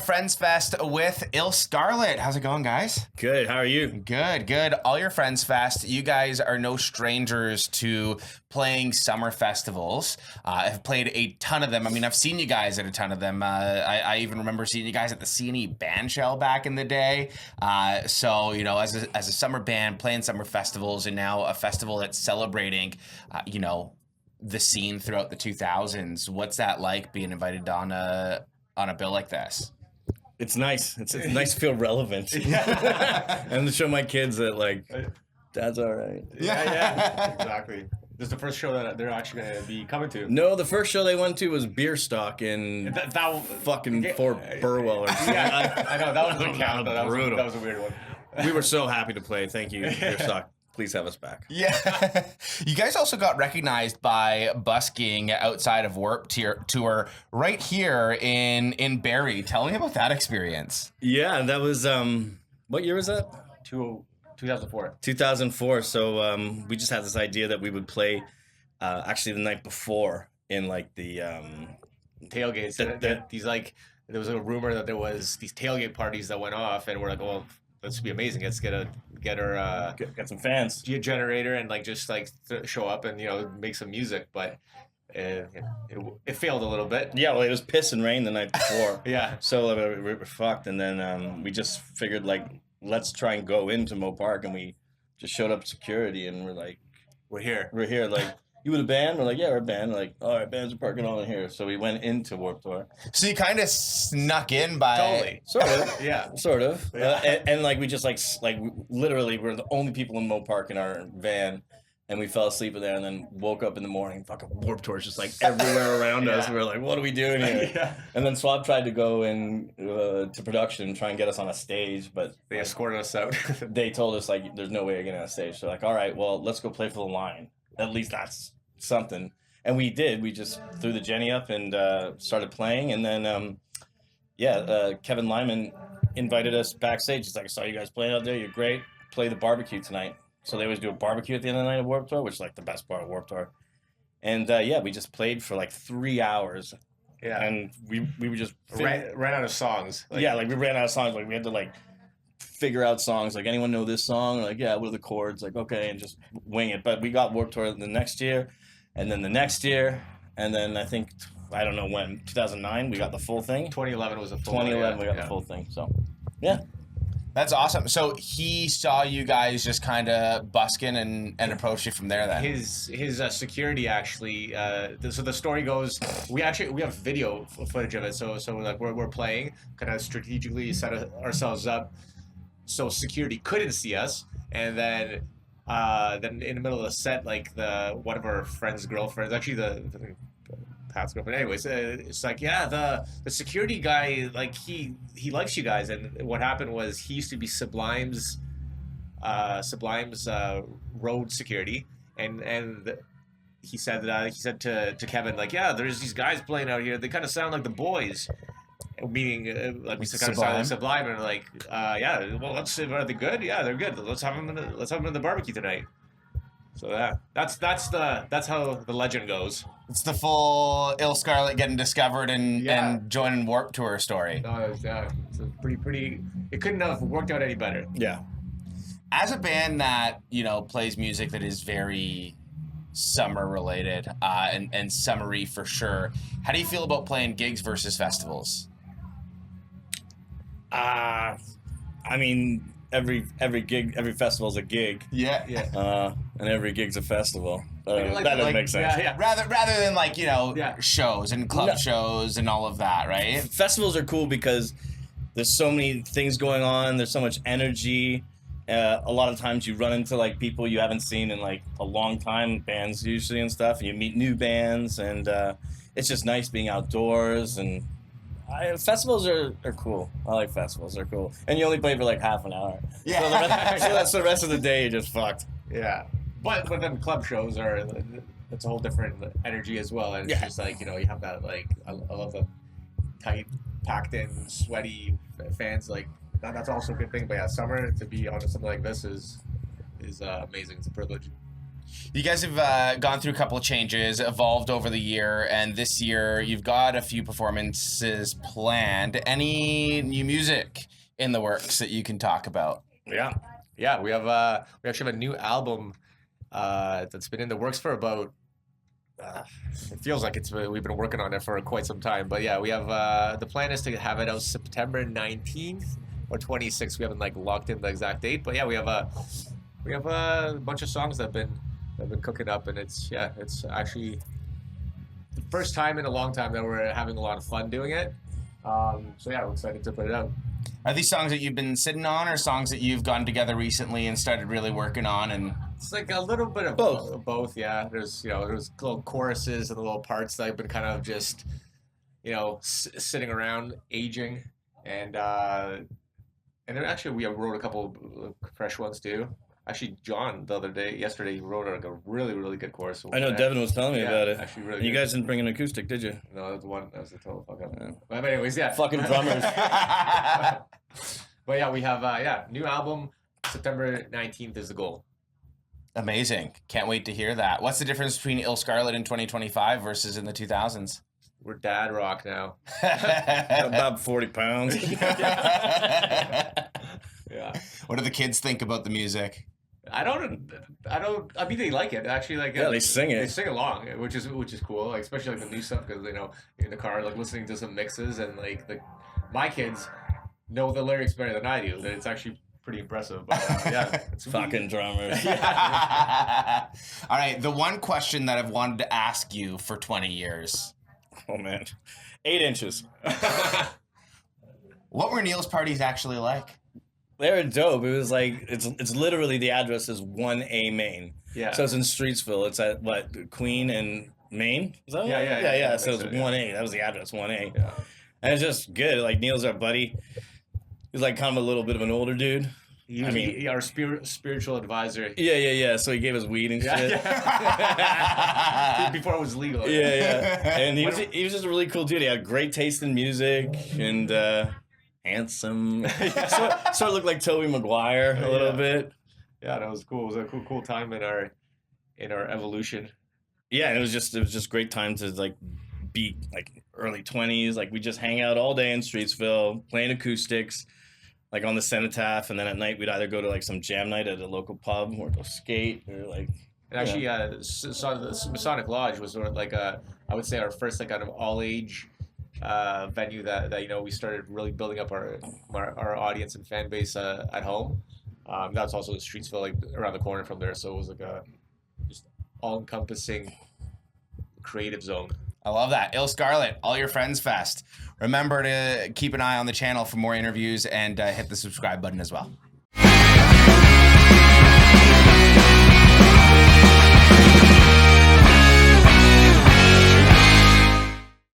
Friends Fest with IllScarlett. How's it going, guys? Good. How are you? Good. All your Friends Fest. You guys are no strangers to playing summer festivals. I've played a ton of them. I mean, I've seen you guys at a ton of them. I even remember seeing you guys at the C&E band shell back in the day. So, you know, as a summer band playing summer festivals, and now a festival that's celebrating, you know, the scene throughout the 2000s. What's that like, being invited on a bill like this? It's nice. It's nice to feel relevant. And to show my kids that, like, Dad's all right. Yeah, exactly. This is the first show that they're actually going to be coming to. No, the first show they went to was Beer Stock in fucking Fort Burwell or something. Yeah, I know. That doesn't count. That was a weird one. We were so happy to play. Thank you, Beer Stock. Please have us back. Yeah. You guys also got recognized by busking outside of Warped Tour right here in Barrie. Tell me about that experience. Yeah, that was, what year was that? 2004. 2004. So we just had this idea that we would play actually the night before in like the tailgates. There was a rumor that there was these tailgate parties that went off, and we're like, well, this would be amazing. Let's get our some fans, generator, and like just like show up and, you know, make some music. But it failed a little bit. Yeah, well, it was piss and rain the night before. Yeah. So we were fucked, and then we just figured, like, let's try and go into Mo Park, and we just showed up security, and we're like, we're here. Like, you with a band? We're like, yeah, we're a band. We're like, all right, bands are parking all in here. So we went into Warped Tour. So you kind of snuck in by... Totally. Sort of. Yeah. Sort of. Yeah. And like, we just like literally we're the only people in Mo Park in our van, and we fell asleep in there, and then woke up in the morning. Fucking Warped Tour's just like everywhere around us. We were like, what are we doing here? Yeah. And then Swab tried to go in to production and try and get us on a stage, but they escorted us out. They told us, like, there's no way you're getting on a stage. So like, all right, well, let's go play for the line. At least that's something. And we did. We just threw the Jenny up and started playing. And then, Kevin Lyman invited us backstage. He's like, I saw you guys playing out there. You're great. Play the barbecue tonight. So they always do a barbecue at the end of the night of Warped Tour, which is like the best part of Warped Tour. And we just played for like 3 hours. Yeah. And we were just ran out of songs. We ran out of songs. Like, we had to like figure out songs. Like, anyone know this song? Like, yeah, what are the chords? Like, okay, and just wing it. But we got Warped Tour the next year, and then the next year, and then I think, I don't know when, 2009, we got the full thing. 2011 was a full 2011, we got the full thing. So, yeah. That's awesome. So he saw you guys just kind of busking and approached you from there then. His security actually. So the story goes, we have video footage of it. So like we're playing, kind of strategically set ourselves up so security couldn't see us, and then in the middle of the set, like one of our friends' girlfriends, actually Pat's girlfriend. Anyways, it's like, yeah, the security guy, like he likes you guys, and what happened was he used to be Sublime's road security, and he said to Kevin, like, yeah, there's these guys playing out here. They kind of sound like the Boys. Meaning, like, we kind of sound like Sublime, and like, yeah, well, let's see, are they good? Yeah, they're good. Let's have them in the barbecue tonight. So yeah, that's how the legend goes. It's the full IllScarlett getting discovered and joining Warped Tour story. No, it's a pretty. It couldn't have worked out any better. Yeah. As a band that, you know, plays music that is very summer related and summery for sure, how do you feel about playing gigs versus festivals? I mean, every festival's a gig. Yeah. And every gig's a festival. That doesn't make sense. Yeah. Rather than, like, you know, shows and club shows and all of that, right? Festivals are cool because there's so many things going on. There's so much energy. A lot of times you run into, like, people you haven't seen in, like, a long time, bands usually and stuff, and you meet new bands, and it's just nice being outdoors. And festivals are cool. I like festivals. They're cool. And you only play for like half an hour. Yeah. So that's the rest of the day you're just fucked. Yeah. But then club shows it's a whole different energy as well. And it's just like, you know, you have that, like, I love the tight, packed in, sweaty fans. Like, that's also a good thing. But yeah, summer to be on something like this is amazing. It's a privilege. You guys have gone through a couple of changes, evolved over the year, and this year you've got a few performances planned. Any new music in the works that you can talk about? Yeah, we actually have a new album that's been in the works for about. It feels like we've been working on it for quite some time, but yeah, we have the plan is to have it out September 19th or 26th. We haven't like locked in the exact date, but yeah, we have a bunch of songs that have been cooking up, and it's actually the first time in a long time that we're having a lot of fun doing it. So yeah, I'm excited to put it out. Are these songs that you've been sitting on, or songs that you've gotten together recently and started really working on? And It's like a little bit of both. Yeah, there's little choruses and little parts that I've been kind of just sitting around aging, and then actually we wrote a couple of fresh ones too. Actually, John yesterday he wrote like a really really good chorus. I know Devin was telling me about it. Actually, really. You guys didn't bring an acoustic, did you? No, that was the total fuck up. Yeah. But anyways, yeah. Fucking drummers. But yeah, we have new album. September 19th is the goal. Amazing. Can't wait to hear that. What's the difference between IllScarlett in 2025 versus in the 2000s? We're dad rock now. About 40 pounds. Yeah. What do the kids think about the music? I mean, they like it actually. Like, yeah, they sing it. They sing along, which is cool. Like, especially like the new stuff, because in the car, like listening to some mixes, and like my kids know the lyrics better than I do. And it's actually pretty impressive. But yeah, it's fucking drummers. All right, the one question that I've wanted to ask you for 20 years. Oh man, 8 inches. What were Neil's parties actually like? They were dope. It was like it's literally the address is 1A Main. Yeah. So it's in Streetsville. It's at what, Queen and Main? Is that Yeah. So it's 1A. That was the address, 1A. Yeah. And it's just good. Like Neil's our buddy. He's like kind of a little bit of an older dude. Our spiritual advisor. Yeah. So he gave us weed and shit. Yeah. Before it was legal. Yeah. And he was just a really cool dude. He had great taste in music and handsome. Sort of looked like Tobey Maguire a little bit. Yeah, that was cool. It was a cool time in our evolution. Yeah, and it was just great time to like be like early 20s. Like we just hang out all day in Streetsville playing acoustics, like on the Cenotaph, and then at night we'd either go to like some jam night at a local pub or go skate or like. And actually, the Masonic Lodge was sort of like I would say our first like kind of all age venue that we started really building up our audience and fan base at home. That's also the Streetsville, like around the corner from there, so it was like a just all-encompassing creative zone. I love that. IllScarlett, All Your Friends Fest. Remember to keep an eye on the channel for more interviews and hit the subscribe button as well.